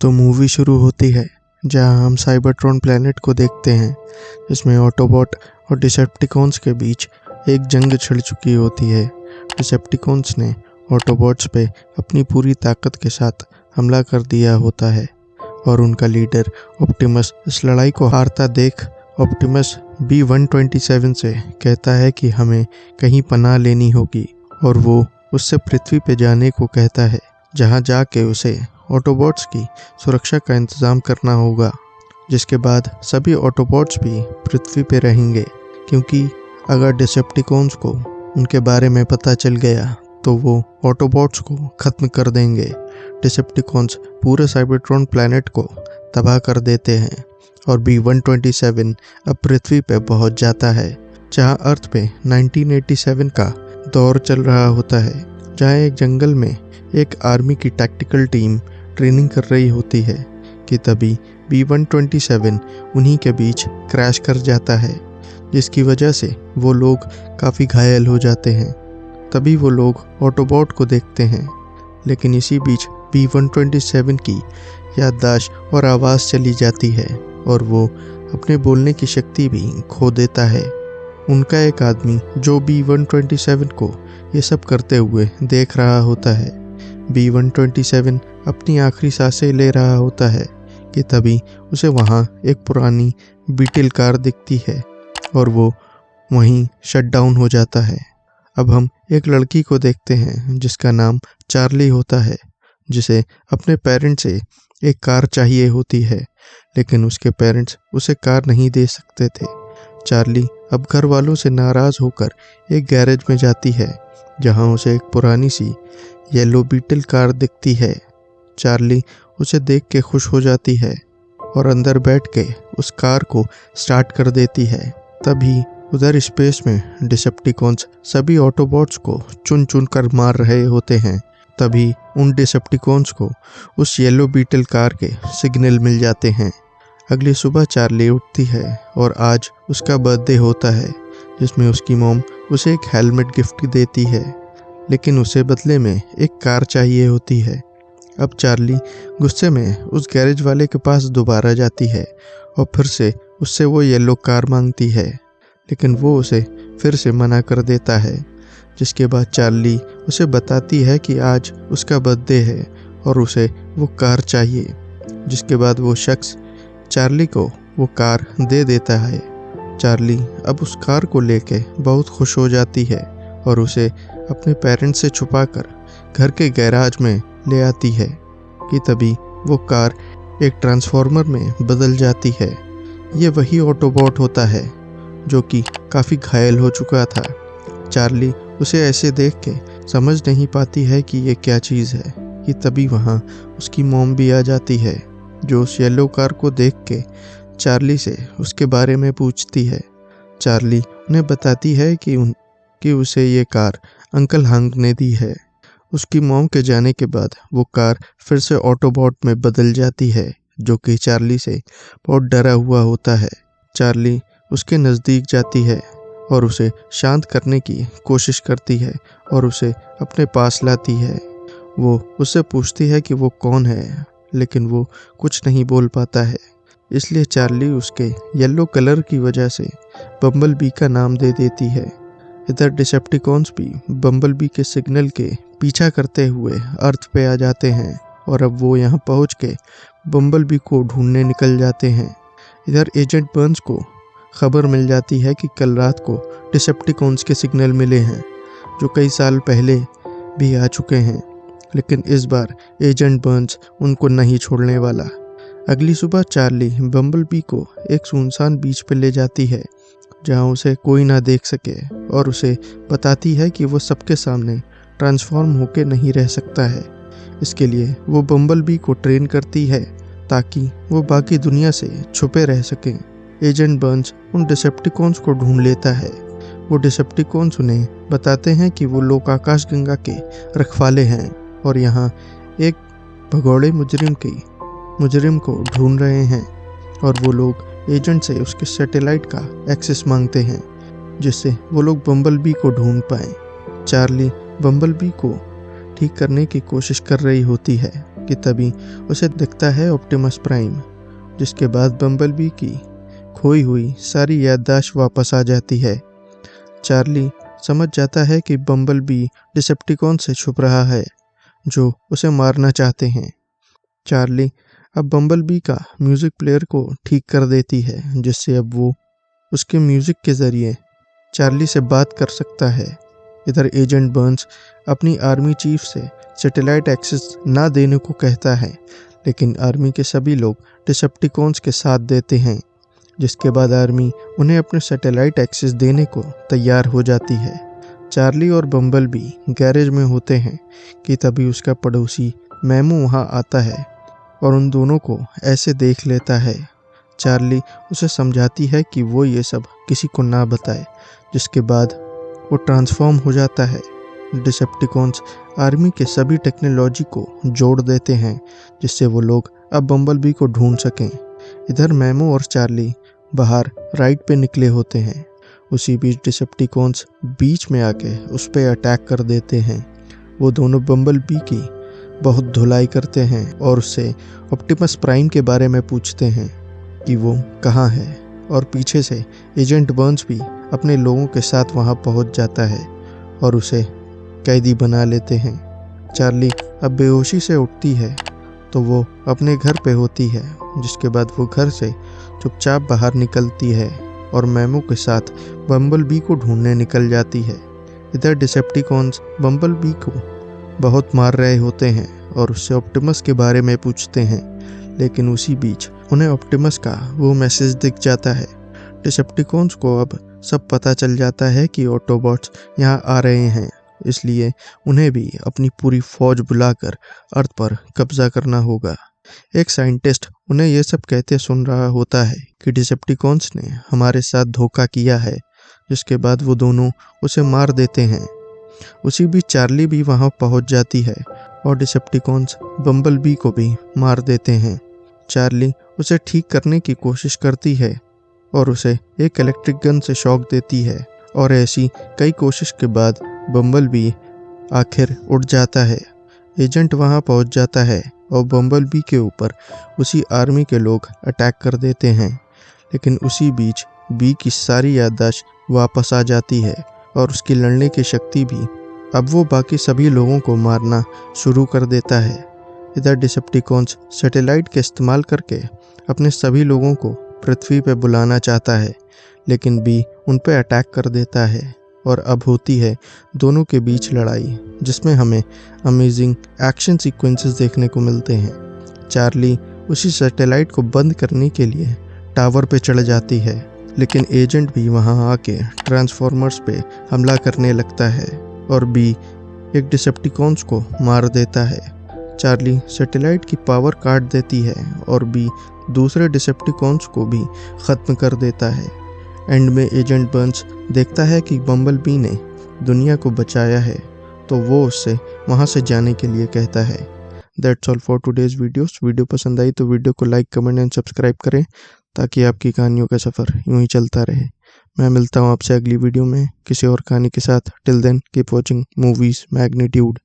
तो मूवी शुरू होती है जहां हम साइबरट्रॉन प्लैनेट को देखते हैं, जिसमें ऑटोबॉट और डिसेप्टिकॉन्स के बीच एक जंग छिड़ चुकी होती है। डिसेप्टिकॉन्स ने ऑटोबॉट्स पे अपनी पूरी ताकत के साथ हमला कर दिया होता है और उनका लीडर ऑप्टिमस इस लड़ाई को हारता देख ऑप्टिमस B-127 से कहता है कि हमें कहीं पनाह लेनी होगी और वो उससे पृथ्वी पे जाने को कहता है, जहां जाके उसे ऑटोबॉट्स की सुरक्षा का इंतज़ाम करना होगा। जिसके बाद सभी ऑटोबॉट्स भी पृथ्वी पे रहेंगे, क्योंकि अगर डिसेप्टिकॉन्स को उनके बारे में पता चल गया तो वो ऑटोबॉट्स को ख़त्म कर देंगे। डिसेप्टिकॉन्स पूरे साइबरट्रॉन प्लैनेट को तबाह कर देते हैं और B-127 अब पृथ्वी पे पहुंच जाता है, जहां अर्थ पे 1987 का दौर चल रहा होता है, जहां एक जंगल में एक आर्मी की टैक्टिकल टीम ट्रेनिंग कर रही होती है कि तभी B-127 उन्हीं के बीच क्रैश कर जाता है, जिसकी वजह से वो लोग काफ़ी घायल हो जाते हैं। तभी वो लोग ऑटोबॉट को देखते हैं, लेकिन इसी बीच B-127 की याददाश्त और आवाज़ चली जाती है और वो अपने बोलने की शक्ति भी खो देता है। उनका एक आदमी जो B-127 को ये सब करते हुए देख रहा होता है। B-127 अपनी आखिरी सांसें ले रहा होता है कि तभी उसे वहाँ एक पुरानी बीटल कार दिखती है और वो वहीं शट डाउन हो जाता है। अब हम एक लड़की को देखते हैं जिसका नाम चार्ली होता है, जिसे अपने पेरेंट्स से एक कार चाहिए होती है, लेकिन उसके पेरेंट्स उसे कार नहीं दे सकते थे। चार्ली अब घर वालों से नाराज़ होकर एक गैरेज में जाती है, जहां उसे एक पुरानी सी येलो बीटल कार दिखती है। चार्ली उसे देख के खुश हो जाती है और अंदर बैठ के उस कार को स्टार्ट कर देती है। तभी उधर स्पेस में डिसेप्टिकॉन्स सभी ऑटोबॉट्स को चुन चुन कर मार रहे होते हैं। तभी उन डिसेप्टिकॉन्स को उस येलो बीटल कार के सिग्नल मिल जाते हैं। अगली सुबह चार्ली उठती है और आज उसका बर्थडे होता है, जिसमें उसकी मॉम उसे एक हेलमेट गिफ्ट देती है, लेकिन उसे बदले में एक कार चाहिए होती है। अब चार्ली गुस्से में उस गैरेज वाले के पास दोबारा जाती है और फिर से उससे वो येलो कार मांगती है, लेकिन वो उसे फिर से मना कर देता है। जिसके बाद चार्ली उसे बताती है कि आज उसका बर्थडे है और उसे वो कार चाहिए। जिसके बाद वो शख्स चार्ली को वो कार दे देता है। चार्ली अब उस कार को लेके बहुत खुश हो जाती है और उसे अपने पेरेंट्स से छुपाकर घर के गैराज में ले आती है कि तभी वो कार एक ट्रांसफॉर्मर में बदल जाती है। ये वही ऑटोबॉट होता है जो कि काफ़ी घायल हो चुका था। चार्ली उसे ऐसे देख के समझ नहीं पाती है कि ये क्या चीज़ है कि तभी वहाँ उसकी मॉम भी आ जाती है, जो उस येलो कार को देख के चार्ली से उसके बारे में पूछती है। चार्ली उन्हें बताती है कि उसे ये कार अंकल हंग ने दी है। उसकी मॉम के जाने के बाद वो कार फिर से ऑटोबॉट में बदल जाती है, जो कि चार्ली से बहुत डरा हुआ होता है। चार्ली उसके नज़दीक जाती है और उसे शांत करने की कोशिश करती है और उसे अपने पास लाती है। वो उससे पूछती है कि वो कौन है, लेकिन वो कुछ नहीं बोल पाता है। इसलिए चार्ली उसके येलो कलर की वजह से बम्बल बी का नाम दे देती है। इधर डिसेप्टिकॉन्स भी बम्बल बी के सिग्नल के पीछा करते हुए अर्थ पे आ जाते हैं और अब वो यहाँ पहुँच के बम्बल बी को ढूंढने निकल जाते हैं। इधर एजेंट बर्न्स को खबर मिल जाती है कि कल रात को डिसेप्टिकॉन्स के सिग्नल मिले हैं, जो कई साल पहले भी आ चुके हैं, लेकिन इस बार एजेंट बर्न्स उनको नहीं छोड़ने वाला। अगली सुबह चार्ली बम्बल बी को एक सुनसान बीच पर ले जाती है, जहां उसे कोई ना देख सके, और उसे बताती है कि वो सबके सामने ट्रांसफॉर्म होके नहीं रह सकता है। इसके लिए वो बम्बल बी को ट्रेन करती है ताकि वो बाकी दुनिया से छुपे रह सकें। एजेंट बर्न्स उन डिसेप्टिकॉन्स को ढूंढ लेता है। वो डिसेप्टिकॉन्स उन्हें बताते हैं कि वो लोग आकाश गंगा के रखवाले हैं और यहाँ एक भगोड़े मुजरिम को ढूंढ रहे हैं, और वो लोग एजेंट से उसके सैटेलाइट का एक्सेस मांगते हैं, जिससे वो लोग बम्बल बी को ढूंढ पाएँ। चार्ली बम्बल बी को ठीक करने की कोशिश कर रही होती है, कि तभी उसे दिखता है ऑप्टिमस प्राइम, जिसके बाद बम्बलबी की खोई हुई सारी याददाश्त वापस आ जाती है। चार्ली समझ जाता है कि बम्बलबी डिसेप्टिकॉन से छुप रहा है जो उसे मारना चाहते हैं। चार्ली अब बम्बलबी का म्यूज़िक प्लेयर को ठीक कर देती है, जिससे अब वो उसके म्यूज़िक के ज़रिए चार्ली से बात कर सकता है। इधर एजेंट बर्न्स अपनी आर्मी चीफ से सैटेलाइट एक्सेस ना देने को कहता है, लेकिन आर्मी के सभी लोग डिसेप्टिकॉन्स के साथ देते हैं, जिसके बाद आर्मी उन्हें अपने सैटेलाइट एक्सेस देने को तैयार हो जाती है। चार्ली और बम्बलबी गैरेज में होते हैं कि तभी उसका पड़ोसी मैमू वहाँ आता है और उन दोनों को ऐसे देख लेता है। चार्ली उसे समझाती है कि वो ये सब किसी को ना बताए, जिसके बाद वो ट्रांसफॉर्म हो जाता है। डिसेप्टिकॉन्स आर्मी के सभी टेक्नोलॉजी को जोड़ देते हैं, जिससे वो लोग अब बम्बलबी को ढूंढ सकें। इधर मैमू और चार्ली बाहर राइड पे निकले होते हैं। उसी बीच डिसेप्टिकॉन्स बीच में आके उस पर अटैक कर देते हैं। वो दोनों बम्बलबी की बहुत धुलाई करते हैं और उससे ऑप्टिमस प्राइम के बारे में पूछते हैं कि वो कहाँ है, और पीछे से एजेंट बर्न्स भी अपने लोगों के साथ वहाँ पहुँच जाता है और उसे कैदी बना लेते हैं। चार्ली अब बेहोशी से उठती है तो वो अपने घर पे होती है, जिसके बाद वो घर से चुपचाप बाहर निकलती है और मैमू के साथ बम्बलबी को ढूंढने निकल जाती है। इधर डिसेप्टिकॉन्स बम्बलबी को बहुत मार रहे होते हैं और उससे ऑप्टिमस के बारे में पूछते हैं, लेकिन उसी बीच उन्हें ऑप्टिमस का वो मैसेज दिख जाता है। डिसेप्टिकॉन्स को अब सब पता चल जाता है कि ऑटोबॉट्स यहाँ आ रहे हैं, इसलिए उन्हें भी अपनी पूरी फौज बुलाकर अर्थ पर कब्जा करना होगा। एक साइंटिस्ट उन्हें ये सब कहते सुन रहा होता है कि डिसेप्टिकॉन्स ने हमारे साथ धोखा किया है, जिसके बाद वो दोनों उसे मार देते हैं। उसी बीच चार्ली भी वहां पहुंच जाती है और डिसेप्टिकॉन्स बम्बलबी को भी मार देते हैं। चार्ली उसे ठीक करने की कोशिश करती है और उसे एक इलेक्ट्रिक गन से शॉक देती है, और ऐसी कई कोशिश के बाद बम्बलबी आखिर उड़ जाता है। एजेंट वहां पहुंच जाता है और बम्बलबी के ऊपर उसी आर्मी के लोग अटैक कर देते हैं, लेकिन उसी बीच बी की सारी याददाश्त वापस आ जाती है और उसकी लड़ने की शक्ति भी। अब वो बाकी सभी लोगों को मारना शुरू कर देता है। इधर डिसेप्टिकॉन्स सैटेलाइट के इस्तेमाल करके अपने सभी लोगों को पृथ्वी पर बुलाना चाहता है, लेकिन बी उन पर अटैक कर देता है और अब होती है दोनों के बीच लड़ाई, जिसमें हमें अमेजिंग एक्शन सीक्वेंसेस देखने को मिलते हैं। चार्ली उसी सैटेलाइट को बंद करने के लिए टावर पे चढ़ जाती है, लेकिन एजेंट भी वहां आके ट्रांसफॉर्मर्स पे हमला करने लगता है और बी एक डिसेप्टिकॉन्स को मार देता है। चार्ली सैटेलाइट की पावर काट देती है और बी दूसरे डिसेप्टिकॉन्स को भी ख़त्म कर देता है। एंड में एजेंट बर्न्स देखता है कि बम्बलबी ने दुनिया को बचाया है, तो वो उससे वहाँ से जाने के लिए कहता है। That's all for today's videos. Video पसंद आई तो वीडियो को लाइक, कमेंट एंड सब्सक्राइब करें, ताकि आपकी कहानियों का सफ़र यूं ही चलता रहे। मैं मिलता हूँ आपसे अगली वीडियो में किसी और कहानी के साथ। Till then keep watching movies magnitude.